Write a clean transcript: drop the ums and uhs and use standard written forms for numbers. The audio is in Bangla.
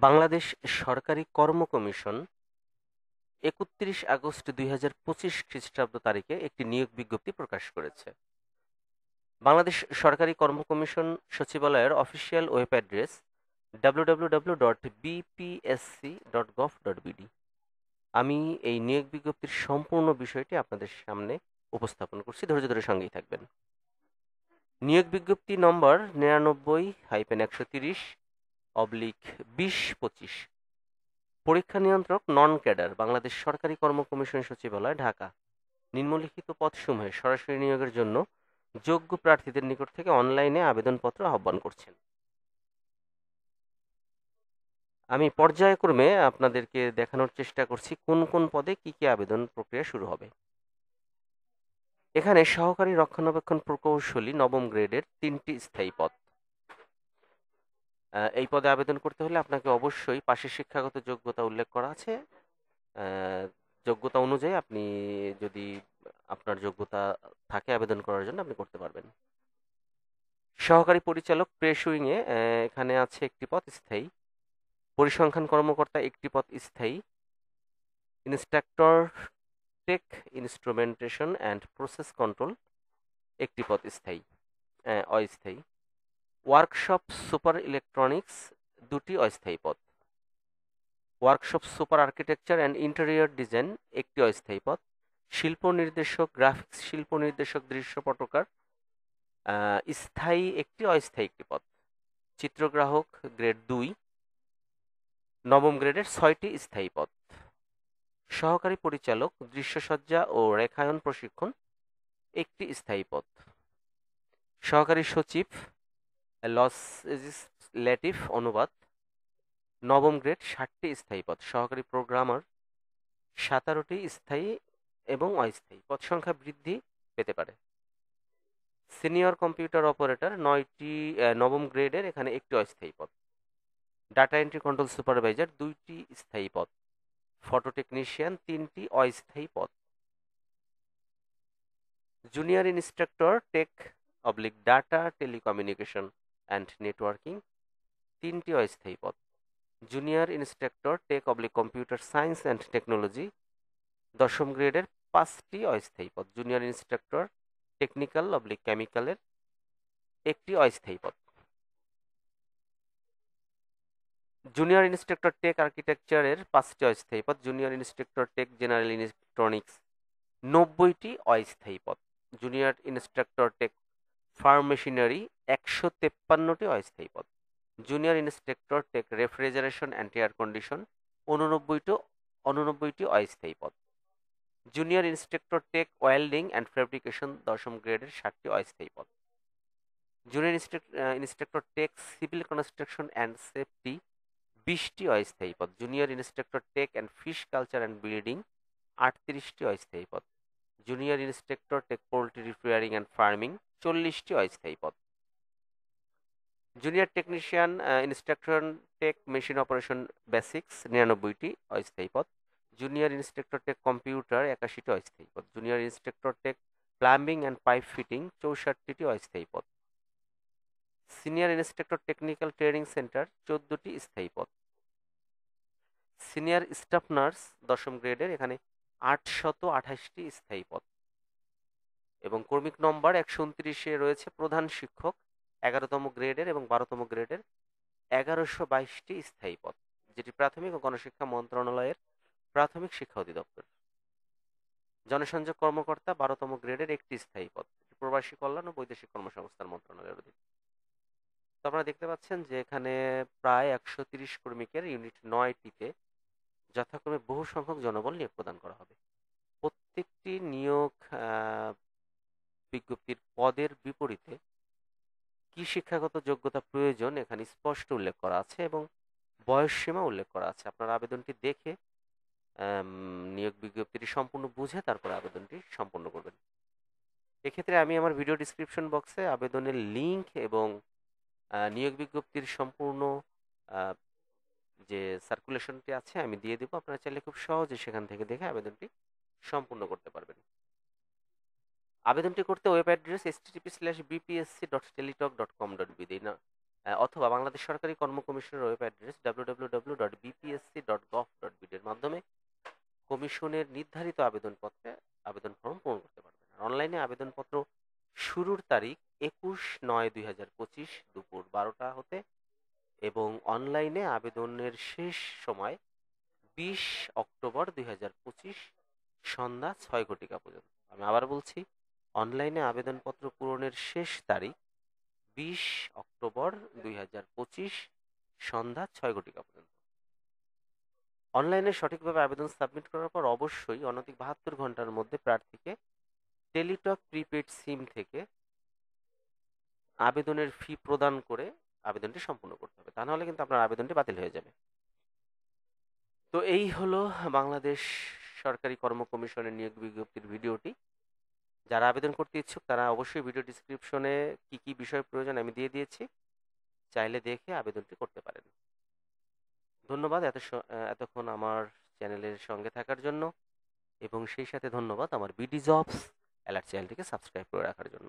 বাংলাদেশ সরকারি কর্ম কমিশন ৩১ আগস্ট ২০২৫ খ্রিস্টাব্দ তারিখে একটি নিয়োগ বিজ্ঞপ্তি প্রকাশ করেছে। বাংলাদেশ সরকারি কর্ম কমিশন সচিবালয়ের অফিসিয়াল ওয়েব অ্যাড্রেস www.bpsc.gov.bd। আমি এই নিয়োগ বিজ্ঞপ্তির সম্পূর্ণ বিষয়টি আপনাদের সামনে উপস্থাপন করছি, ধৈর্য ধরে সঙ্গেই থাকবেন। নিয়োগ বিজ্ঞপ্তি নম্বর 99/130/2025। পরীক্ষা নিয়ন্ত্রক নন ক্যাডার, বাংলাদেশ সরকারি কর্ম কমিশন সচিবালয়, ঢাকা। নিম্নলিখিত পদসমূহে সরাসরি নিয়োগের জন্য যোগ্য প্রার্থীদের নিকট থেকে অনলাইনে আবেদনপত্র আহ্বান করছেন। আমি পর্যায়ক্রমে আপনাদেরকে দেখানোর চেষ্টা করছি কোন কোন পদে কি কি আবেদন প্রক্রিয়া শুরু হবে। এখানে সহকারী রক্ষণাবেক্ষণ প্রকৌশলী নবম গ্রেডের 3টি স্থায়ী পদ। এই পদে আবেদন করতে হলে আপনাকে অবশ্যই পাশের শিক্ষাগত যোগ্যতা উল্লেখ করা আছে। যোগ্যতা অনুযায়ী আপনি যদি আপনার যোগ্যতা থাকে আবেদন করার জন্য আপনি করতে পারবেন। সহকারী পরিচালক প্রেস উইংয়ে এখানে আছে একটি পদ স্থায়ী। পরিসংখ্যান কর্মকর্তা একটি পদ স্থায়ী। Instructor tech instrumentation and process control একটি পদ স্থায়ী, অস্থায়ী। ওয়ার্কশপ সুপার ইলেকট্রনিক্স 2টি অস্থায়ী পদ। Workshop super architecture and interior design একটি অস্থায়ী পদ। শিল্প নির্দেশক, গ্রাফিক্স শিল্প নির্দেশক, দৃশ্যপটকার স্থায়ী একটি, অস্থায়ী একটি পদ। চিত্রগ্রাহক গ্রেড 2 নবম গ্রেডের 6টি স্থায়ী পদ। সহকারী পরিচালক দৃশ্যসজ্জা ও রেখায়ন প্রশিক্ষণ একটি স্থায়ী পদ। সহকারী সচিব লজিসলেটিভ অনুবাদ নবম গ্রেড 60টি স্থায়ী পদ। সহকারী প্রোগ্রামার 17টি স্থায়ী এবং অস্থায়ী। পদ সংখ্যা বৃদ্ধি পেতে পারে। সিনিয়র কম্পিউটার অপারেটর 9টি, নবম গ্রেডের এখানে একটি অস্থায়ী পদ। ডাটা এন্ট্রি কন্ট্রোল সুপারভাইজার 2টি স্থায়ী পদ। ফটো টেকনিশিয়ান 3টি অস্থায়ী পদ। Junior instructor tech oblique data telecommunication and networking 3টি অস্থায়ী পদ। Junior instructor tech oblique computer science and technology 10ম গ্রেডের 5টি অস্থায়ী পদ। জুনিয়র ইন্সট্রাক্টর টেকনিক্যাল অবলিক কেমিক্যালের একটি অস্থায়ী পদ। জুনিয়র ইন্সট্রাক্টর টেক আর্কিটেকচারের 5টি অস্থায়ী পদ। Junior instructor tech general electronics 90টি অস্থায়ী পদ। Junior instructor tech farm machinery 153টি অস্থায়ী পদ। Junior instructor tech refrigeration and air condition 89টি অস্থায়ী পদ। Junior instructor tech welding and fabrication 10ম গ্রেডের 60টি অস্থায়ী পদ। Junior instructor tech civil construction and safety 20টি অস্থায়ী পদ। Junior instructor tech and fish culture and breeding 38টি অস্থায়ী পদ। Junior instructor tech poultry repairing and farming 40টি অস্থায়ী পদ। Junior technician instructor tech machine operation basics 99টি অস্থায়ী পদ। জুনিয়র ইন্সট্রাক্টর টেক কম্পিউটার 81টি অস্থায়ী পদ। Junior instructor tech plumbing and pipe fitting 64টি অস্থায়ী পদ। Senior instructor technical training center 14টি স্থায়ী পদ। সিনিয়র স্টাফ নার্স 10ম গ্রেডের এখানে 828টি স্থায়ী পদ। এবং কর্মিক নম্বর 129-এ রয়েছে প্রধান শিক্ষক 11তম গ্রেডের এবং 12তম গ্রেডের 1122টি স্থায়ী পদ, যেটি প্রাথমিক ও গণশিক্ষা মন্ত্রণালয়ের প্রাথমিক শিক্ষা অধিদপ্তর। জনসংযোগ কর্মকর্তা 12তম গ্রেডের একটি স্থায়ী পদ, প্রবাসী কল্যাণ ও বৈদেশিক কর্মসংস্থান মন্ত্রণালয়ের অধীন। তো আপনারা দেখতে পাচ্ছেন যে এখানে প্রায় 130 কর্মীকের ইউনিট 9টিতে যথাক্রমে বহু সংখ্যক জনবল নিয়োগ প্রদান করা হবে। প্রত্যেকটি নিয়োগ বিজ্ঞপ্তির পদের বিপরীতে কি শিক্ষাগত যোগ্যতা প্রয়োজন এখানে স্পষ্ট উল্লেখ করা আছে এবং বয়সসীমা উল্লেখ করা আছে। আপনারা আবেদনটি দেখে নিয়োগ বিজ্ঞপ্তিটি সম্পূর্ণ বুঝে তারপরে আবেদনটি সম্পন্ন করবেন। এক্ষেত্রে আমি আমার ভিডিও ডিসক্রিপশন বক্সে আবেদনের লিঙ্ক এবং নিয়োগ বিজ্ঞপ্তির সম্পূর্ণ যে সার্কুলেশনটি আছে আমি দিয়ে দেবো। আপনারা চাইলে খুব সহজে সেখান থেকে দেখে আবেদনটি সম্পূর্ণ করতে পারবেন। আবেদনটি করতে ওয়েব অ্যাড্রেস http:/bpsc.teletalk.com.bd অথবা বাংলাদেশ সরকারি কর্ম কমিশনের ওয়েব অ্যাড্রেস www.bpsc.gov.bd এর মাধ্যমে কমিশনের নির্ধারিত আবেদনপত্রে আবেদন ফর্ম পূরণ করতে পারবেন। অনলাইনে আবেদনপত্র শুরুর তারিখ 21/9/2025 দুপুর 12টা হতে এবং অনলাইনে আবেদনের শেষ সময় 20 অক্টোবর 2025 সন্ধ্যা 6 ঘটিকা পর্যন্ত। আমি আবার বলছি, অনলাইনে আবেদনপত্র পূরণের শেষ তারিখ 20 অক্টোবর 2025 সন্ধ্যা 6 ঘটিকা পর্যন্ত। অনলাইনে সঠিকভাবে আবেদন সাবমিট করার পর অবশ্যই অনধিক 72 ঘন্টার মধ্যে প্রার্থীকে টেলিটক প্রিপেড সিম থেকে আবেদনের ফি প্রদান করে আবেদনটি সম্পূর্ণ করতে হবে, তা নাহলে কিন্তু আপনার আবেদনটি বাতিল হয়ে যাবে। তো এই হলো বাংলাদেশ সরকারি কর্ম কমিশনের নিয়োগ বিজ্ঞপ্তির ভিডিওটি। যারা আবেদন করতে ইচ্ছুক তারা অবশ্যই ভিডিও ডিসক্রিপশনে কি কি বিষয় প্রয়োজন আমি দিয়ে দিয়েছি, চাইলে দেখে আবেদনটি করতে পারেন। ধন্যবাদ এতক্ষণ আমার চ্যানেলের সঙ্গে থাকার জন্য, এবং সেই সাথে ধন্যবাদ আমার বিডি জবস অ্যালার্ট চ্যানেলটিকে সাবস্ক্রাইব করে রাখার জন্য।